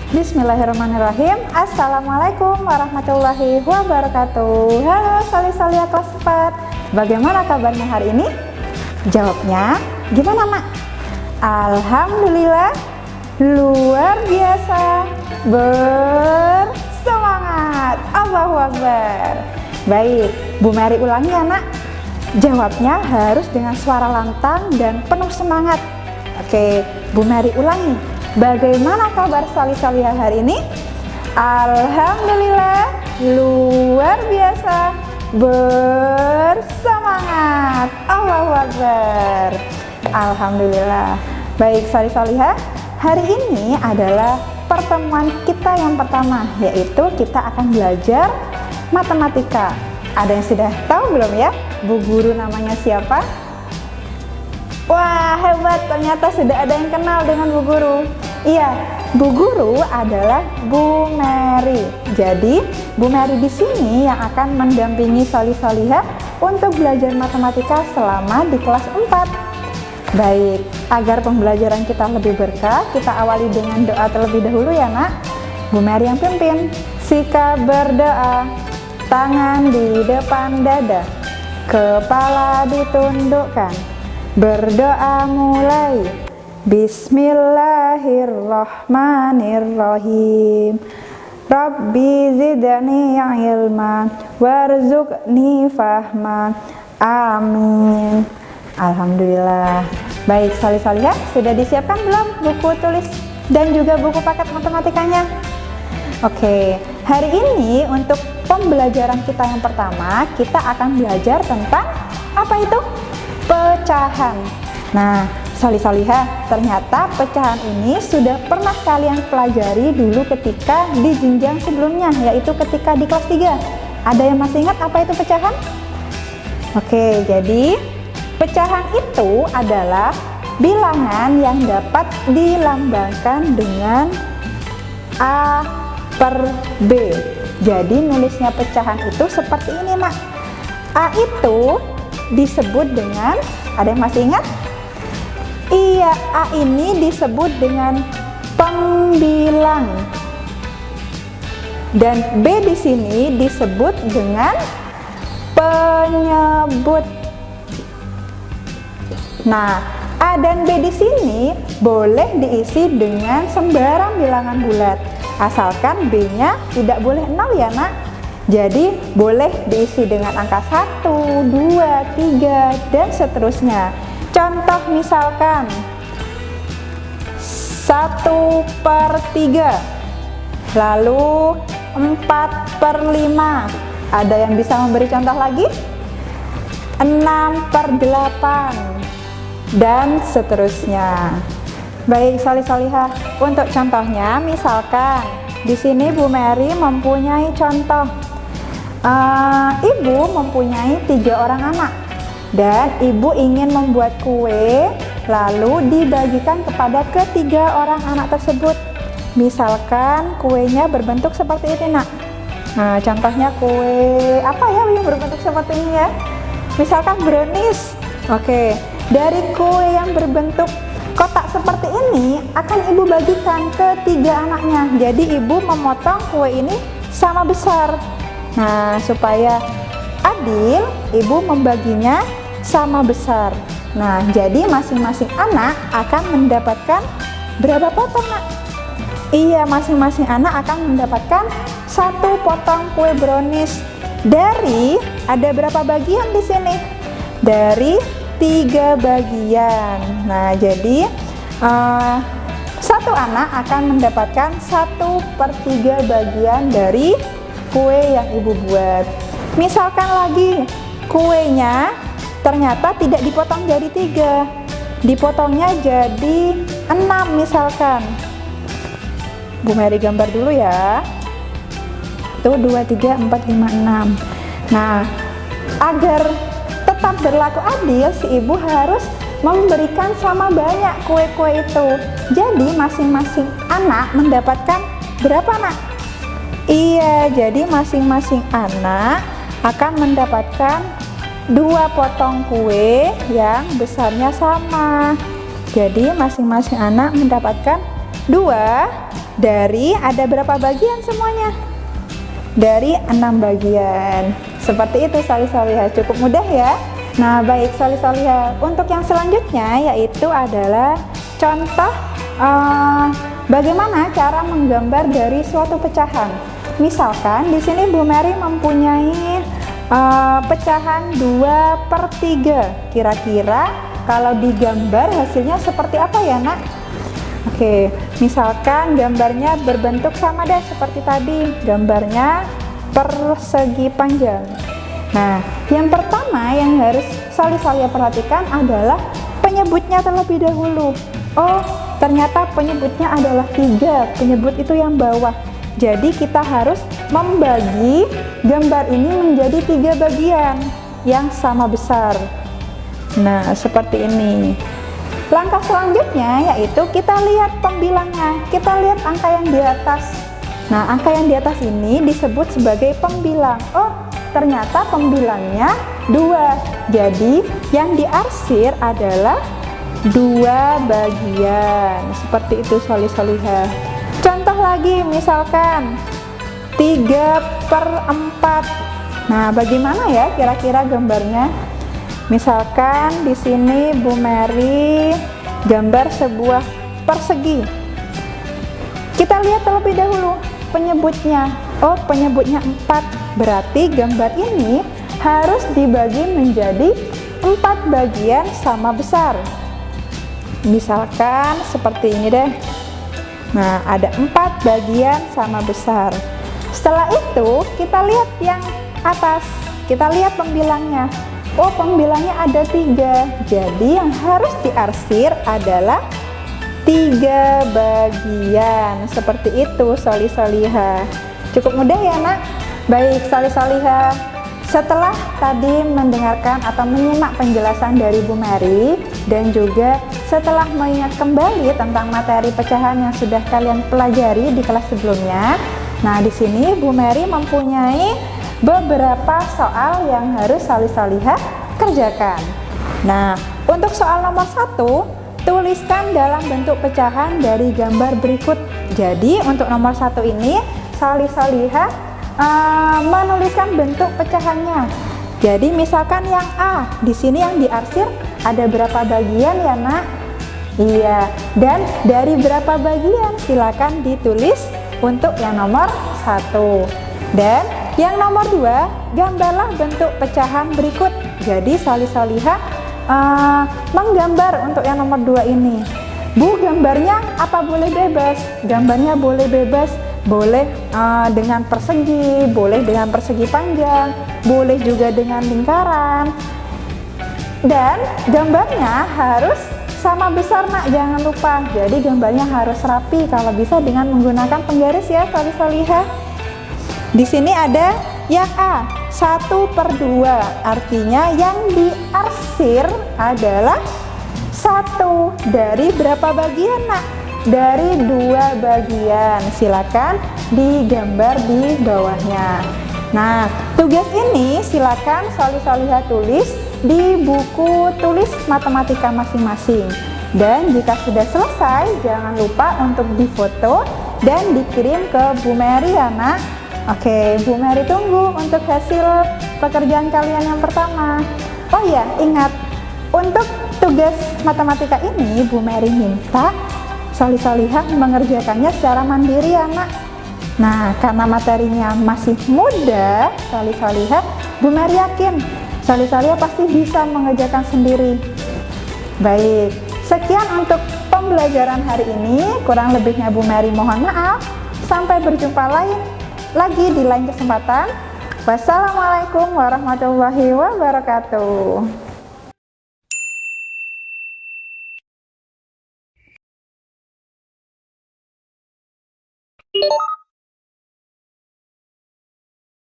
Bismillahirrahmanirrahim. Assalamualaikum warahmatullahi wabarakatuh. Halo Soli-Solia kelas 4. Bagaimana kabarnya hari ini? Jawabnya gimana, Mak? Alhamdulillah, luar biasa, bersemangat. Allahu Akbar. Baik, Bu Mary ulangi ya, Nak. Jawabnya harus dengan suara lantang dan penuh semangat. Oke, Bu Mary ulangi. Bagaimana kabar Soli-Solia hari ini? Alhamdulillah, luar biasa, bersemangat. Allahu Akbar. Alhamdulillah. Baik Soli-Solia, hari ini adalah pertemuan kita yang pertama, yaitu kita akan belajar matematika. Ada yang sudah tahu belum ya? Bu guru namanya siapa? Wah, hebat, ternyata sudah ada yang kenal dengan Bu Guru. Iya, Bu Guru adalah Bu Mary. Jadi, Bu Mary di sini yang akan mendampingi Soli-Solia untuk belajar matematika selama di kelas 4. Baik, agar pembelajaran kita lebih berkah, kita awali dengan doa terlebih dahulu ya, Nak. Bu Mary yang pimpin. Sikap berdoa, tangan di depan dada, kepala ditundukkan. Berdoa mulai. Bismillahirrahmanirrahim. Rabbi zidni ilman warzuqni fahman. Amin. Alhamdulillah. Baik Soli-Solia, sudah disiapkan belum buku tulis dan juga buku paket matematikanya? Oke, hari ini untuk pembelajaran kita yang pertama, kita akan belajar tentang apa itu? Pecahan. Nah, Soli-Solia, ternyata pecahan ini sudah pernah kalian pelajari dulu ketika di jenjang sebelumnya, yaitu ketika di kelas 3. Ada yang masih ingat apa itu pecahan? Oke, jadi pecahan itu adalah bilangan yang dapat dilambangkan dengan A per B. Jadi nulisnya pecahan itu seperti ini, Mak. A itu disebut dengan, ada yang masih ingat? Iya, A ini disebut dengan pembilang. Dan B di sini disebut dengan penyebut. Nah, A dan B di sini boleh diisi dengan sembarang bilangan bulat. Asalkan B-nya tidak boleh 0 ya, Nak. Jadi boleh diisi dengan angka 1, 2, 3, dan seterusnya. Contoh misalkan 1/3, lalu 4/5. Ada yang bisa memberi contoh lagi? 6/8, dan seterusnya. Baik Soli-Solia, untuk contohnya misalkan di sini Bu Mary mempunyai contoh. Ibu mempunyai 3 orang anak dan ibu ingin membuat kue lalu dibagikan kepada ketiga orang anak tersebut. Misalkan kuenya berbentuk seperti ini, Nak. Nah, contohnya kue apa ya yang berbentuk seperti ini ya? Misalkan brownies. Oke, dari kue yang berbentuk kotak seperti ini akan ibu bagikan ke 3 anaknya. Jadi ibu memotong kue ini sama besar. Nah, supaya adil, ibu membaginya sama besar. Nah, jadi masing-masing anak akan mendapatkan berapa potong, Nak? Iya, masing-masing anak akan mendapatkan 1 potong kue brownies. Dari, ada berapa bagian di sini? Dari 3 bagian. Nah, jadi satu anak akan mendapatkan 1/3 bagian dari kue yang ibu buat. Misalkan lagi kuenya ternyata tidak dipotong jadi 3, dipotongnya jadi 6 misalkan. Bu Mary gambar dulu ya. Itu 2, 3, 4, 5, 6. Nah, agar tetap berlaku adil, si ibu harus memberikan sama banyak kue-kue itu. Jadi masing-masing anak mendapatkan berapa, Nak? Iya, jadi masing-masing anak akan mendapatkan 2 potong kue yang besarnya sama. Jadi masing-masing anak mendapatkan 2 dari ada berapa bagian semuanya? Dari 6 bagian. Seperti itu salih-salihah, cukup mudah ya. Nah baik salih-salihah, untuk yang selanjutnya yaitu adalah contoh bagaimana cara menggambar dari suatu pecahan. Misalkan di sini Bu Mary mempunyai pecahan 2/3. Kira-kira kalau digambar hasilnya seperti apa ya nak? Oke, misalkan gambarnya berbentuk sama deh seperti tadi, gambarnya persegi panjang. Nah, yang pertama yang harus salih-salihah perhatikan adalah penyebutnya terlebih dahulu. Oh, ternyata penyebutnya adalah 3, penyebut itu yang bawah. Jadi kita harus membagi gambar ini menjadi 3 bagian yang sama besar. Nah, seperti ini. Langkah selanjutnya yaitu kita lihat pembilangnya. Kita lihat angka yang di atas. Nah, angka yang di atas ini disebut sebagai pembilang. Oh, ternyata pembilangnya 2. Jadi, yang diarsir adalah 2 bagian. Seperti itu salih-salihah. Contoh lagi, misalkan 3/4. Nah, bagaimana ya kira-kira gambarnya? Misalkan di sini Bu Mary gambar sebuah persegi. Kita lihat terlebih dahulu penyebutnya. Oh, penyebutnya 4. Berarti gambar ini harus dibagi menjadi 4 bagian sama besar. Misalkan seperti ini deh. Nah, ada 4 bagian sama besar. Setelah itu kita lihat yang atas. Kita lihat pembilangnya. Oh, pembilangnya ada 3. Jadi yang harus diarsir adalah 3 bagian. Seperti itu salih-salihah. Cukup mudah ya nak? Baik salih-salihah, setelah tadi mendengarkan atau menyimak penjelasan dari Bu Mary dan juga setelah mengingat kembali tentang materi pecahan yang sudah kalian pelajari di kelas sebelumnya, nah di sini Bu Mary mempunyai beberapa soal yang harus salih-salihah kerjakan. Nah, untuk soal nomor 1, tuliskan dalam bentuk pecahan dari gambar berikut. Jadi untuk nomor 1 ini salih-salihah menuliskan bentuk pecahannya. Jadi misalkan yang A, di sini yang diarsir ada berapa bagian ya nak? Iya, dan dari berapa bagian silakan ditulis untuk yang nomor 1. Dan yang nomor 2, gambarlah bentuk pecahan berikut. Jadi salih-salihah menggambar untuk yang nomor 2 ini. Bu, gambarnya apa boleh bebas? Gambarnya boleh bebas, boleh dengan persegi, boleh dengan persegi panjang, boleh juga dengan lingkaran. Dan gambarnya harus sama besar nak, jangan lupa. Jadi gambarnya harus rapi, kalau bisa dengan menggunakan penggaris ya salih-salihah. Di sini ada yang A, 1/2, artinya yang diarsir adalah 1. Dari berapa bagian nak? Dari 2 bagian. Silakan digambar di bawahnya. Nah, tugas ini silakan salih-salihah tulis di buku tulis matematika masing-masing. Dan jika sudah selesai, jangan lupa untuk difoto dan dikirim ke Bu Mary ya nak. Oke, Bu Mary tunggu untuk hasil pekerjaan kalian yang pertama. Oh ya, ingat, untuk tugas matematika ini Bu Mary minta salih-salihah mengerjakannya secara mandiri ya nak. Nah, karena materinya masih mudah, salih-salihah Bu Mary yakin salih-salihah pasti bisa mengerjakan sendiri. Baik, sekian untuk pembelajaran hari ini. Kurang lebihnya Bu Mary mohon maaf. Sampai berjumpa lagi di lain kesempatan. Wassalamualaikum warahmatullahi wabarakatuh.